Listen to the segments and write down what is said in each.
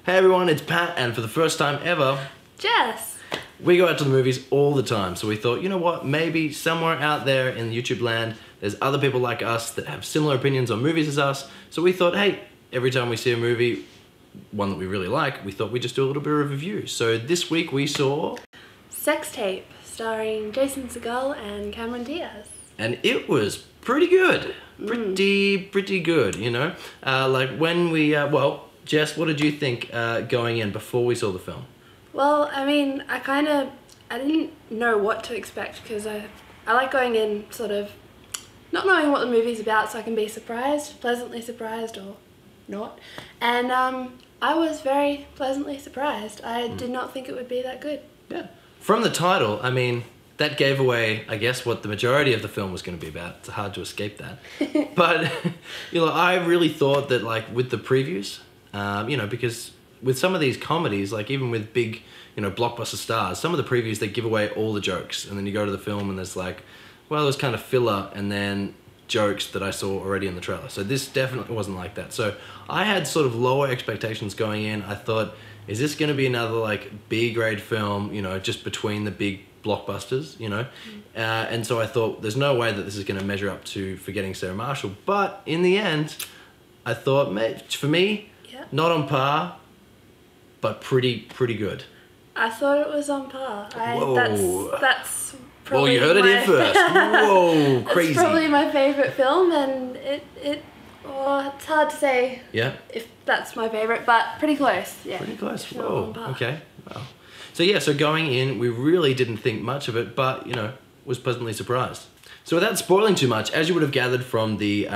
Hey everyone, it's Pat, and for the first time ever, Jess! We go out to the movies all the time, so we thought, you know what, maybe somewhere out there in YouTube land, there's other people like us that have similar opinions on movies as us, so we thought, hey, every time we see a movie, one that we really like, we thought we'd just do a little bit of a review. So this week we saw... Sex Tape, starring Jason Segel and Cameron Diaz. And it was pretty good. Pretty good, you know? Like when we, well, Jess, what did you think going in before we saw the film? Well, I mean, I didn't know what to expect because I like going in sort of not knowing what the movie's about so I can be surprised, pleasantly surprised or not. And I was very pleasantly surprised. I did not think it would be that good. Yeah. From the title, I mean, that gave away, I guess, what the majority of the film was going to be about. It's hard to escape that. But, you know, I really thought that, like, with the previews, you know, because with some of these comedies, like even with big, you know, blockbuster stars, some of the previews, they give away all the jokes. And then you go to the film and there's like, well, it was kind of filler and then jokes that I saw already in the trailer. So this definitely wasn't like that. So I had sort of lower expectations going in. I thought, is this going to be another like B-grade film, you know, just between the big blockbusters, you know? And so I thought, there's no way that this is going to measure up to Forgetting Sarah Marshall. But in the end, I thought, for me, not on par, but pretty good. I thought it was on par. Whoa. That's probably well, you heard it here first. Whoa, crazy. It's probably my favourite film, and it's hard to say if that's my favourite, but pretty close. Yeah. Pretty close. Whoa. Okay. Wow. So yeah, so going in, we really didn't think much of it, but you know, was pleasantly surprised. So without spoiling too much, as you would have gathered from the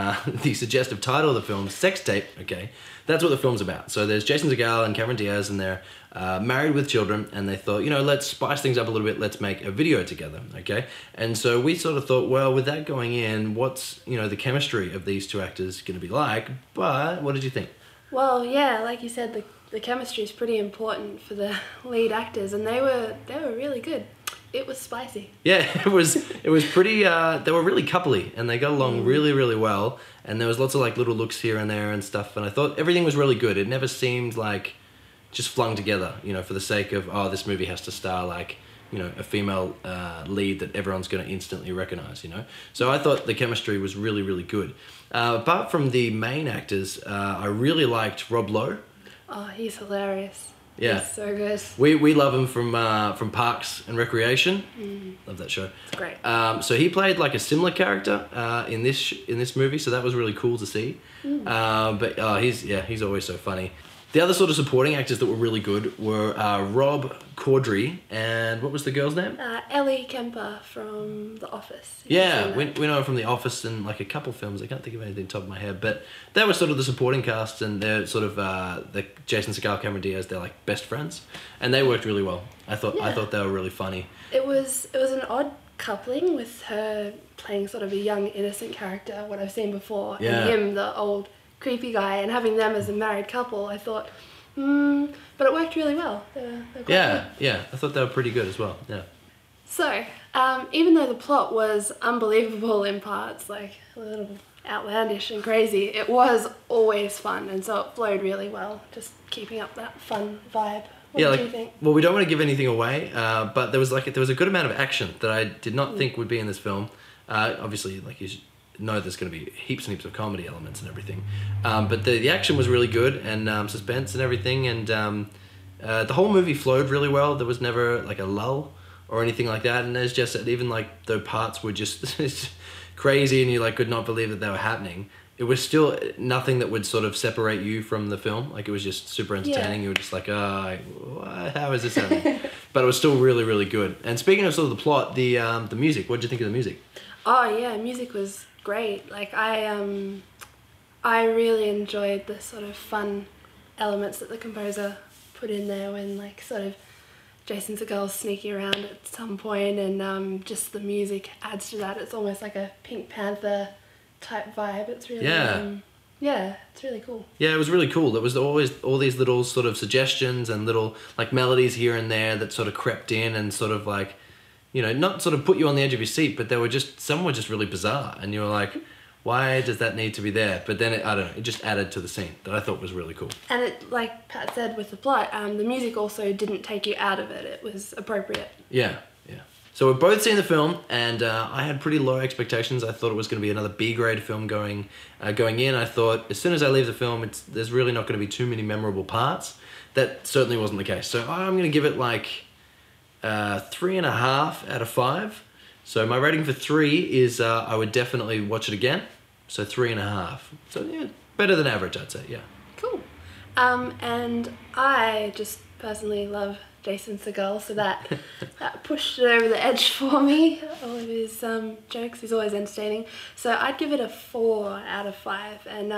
the suggestive title of the film, Sex Tape, okay, that's what the film's about. So there's Jason Segel and Cameron Diaz, and they're married with children, and they thought, you know, let's spice things up a little bit, let's make a video together, okay? And so we sort of thought, well, with that going in, what's, you know, the chemistry of these two actors going to be like? But what did you think? Well, yeah, like you said, the chemistry is pretty important for the lead actors, and they were really good. It was spicy. Yeah, it was pretty, they were really coupley and they got along really well, and there was lots of like little looks here and there and stuff, and I thought everything was really good. It never seemed like just flung together, you know, for the sake of, oh, this movie has to star like, you know, a female lead that everyone's going to instantly recognize, you know? So I thought the chemistry was really good. Apart from the main actors, I really liked Rob Lowe. Oh, he's hilarious. Yeah, he's so good. We love him from Parks and Recreation. Love that show. It's great. So he played like a similar character in this movie, so that was really cool to see. But he's always so funny. The other sort of supporting actors that were really good were Rob Corddry and what was the girl's name? Ellie Kemper from The Office. Yeah, we know her from The Office and like a couple films. I can't think of anything top of my head, but they were sort of the supporting cast, and they're sort of the Jason Segel, Cameron Diaz. They're like best friends, and they worked really well. I thought they were really funny. It was an odd coupling with her playing sort of a young innocent character, what I've seen before, and him, the old creepy guy, and having them as a married couple. I thought, but it worked really well. They're quite good. Yeah, I thought they were pretty good as well. Yeah. So, even though the plot was unbelievable in parts, like a little outlandish and crazy, it was always fun, and so it flowed really well, just keeping up that fun vibe. What did you think? Well, we don't want to give anything away, but there was a good amount of action that I did not think would be in this film. Obviously, like you know, there's going to be heaps and heaps of comedy elements and everything, but the action was really good, and suspense and everything, and the whole movie flowed really well. There was never like a lull or anything like that, and as Jess said, even like the parts were just crazy and you like could not believe that they were happening. It was still nothing that would sort of separate you from the film. Like it was just super entertaining. You were just like, how is this happening? But it was still really good. And speaking of sort of the plot, the music, what did you think of the music? Oh yeah, music was great. Like I really enjoyed the sort of fun elements that the composer put in there when like sort of Jason Segel's sneaking around at some point, and just the music adds to that. It's almost like a Pink Panther type vibe. It's really it's really cool. Yeah, it was really cool. There was always all these little sort of suggestions and little like melodies here and there that sort of crept in and sort of like, you know, not sort of put you on the edge of your seat, but some were just really bizarre, and you were like, Why does that need to be there? But then I don't know, it just added to the scene that I thought was really cool. And it, like Pat said with the plot, the music also didn't take you out of it. It was appropriate. Yeah, yeah. So we've both seen the film, and I had pretty low expectations. I thought it was going to be another B-grade film going in. I thought as soon as I leave the film, there's really not going to be too many memorable parts. That certainly wasn't the case. So I'm going to give it like 3.5 out of 5. So my rating for 3 is I would definitely watch it again. So 3.5. So yeah, better than average, I'd say. Yeah. Cool. And I just personally love Jason Segel, so that pushed it over the edge for me. All of his jokes, he's always entertaining. So I'd give it a 4 out of 5, and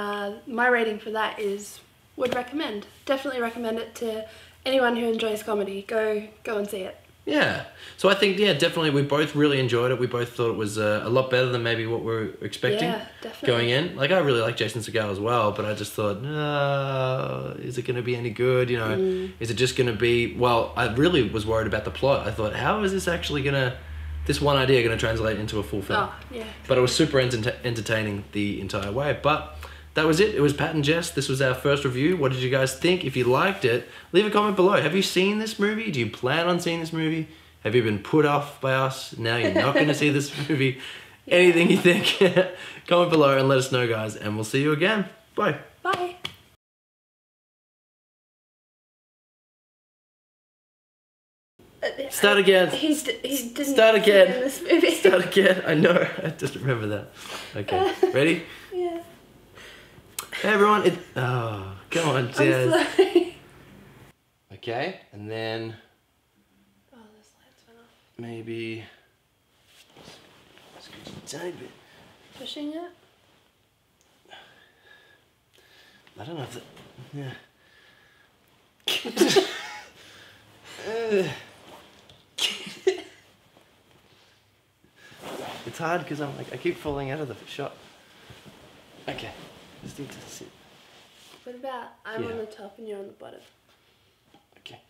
my rating for that is would recommend. Definitely recommend it to anyone who enjoys comedy. Go and see it. Yeah. So I think, yeah, definitely we both really enjoyed it. We both thought it was a lot better than maybe what we were expecting going in. Like, I really like Jason Segel as well, but I just thought, is it going to be any good? You know, is it just going to be... Well, I really was worried about the plot. I thought, how is this actually going to... This one idea going to translate into a full film? Oh, yeah. But it was super entertaining the entire way. But... that was it. It was Pat and Jess. This was our first review. What did you guys think? If you liked it, leave a comment below. Have you seen this movie? Do you plan on seeing this movie? Have you been put off by us? Now you're not going to see this movie? Anything you think? Comment below and let us know, guys. And we'll see you again. Bye. Bye. Start again. He didn't Start again. in this movie. Start again. I know. I just remember that. Okay. Ready? Yeah. Hey everyone. Oh, come on, Jess. I'm sorry. Okay, and then Oh, the slides went off. maybe scooch a tiny bit. Pushing it? I don't know if that. Yeah. It's hard because I keep falling out of the shot. Okay, just need to sit. What about I'm Yeah. on the top and you're on the bottom? Okay.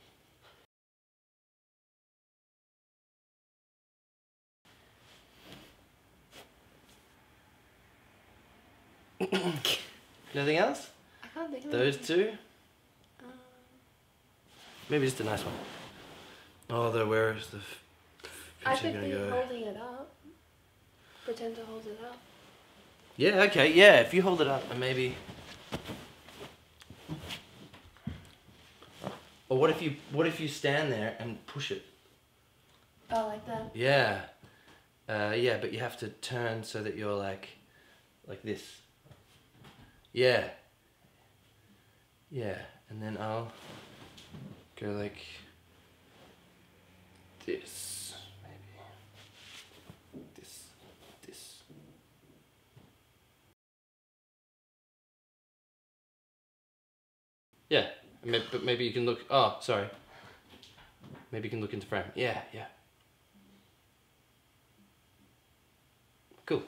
Nothing else? I can't think of Those anything. two? Maybe just a nice one. Although where is the I picture could gonna be go? holding it up. Pretend to hold it up. Yeah, okay, yeah, if you hold it up and maybe... Or what if you stand there and push it? Oh, like that? Yeah. Yeah, but you have to turn so that you're like this. Yeah. Yeah, and then I'll go like this, maybe. This. Yeah, but maybe you can look, oh, sorry. Maybe you can look into frame. Yeah, yeah. Cool.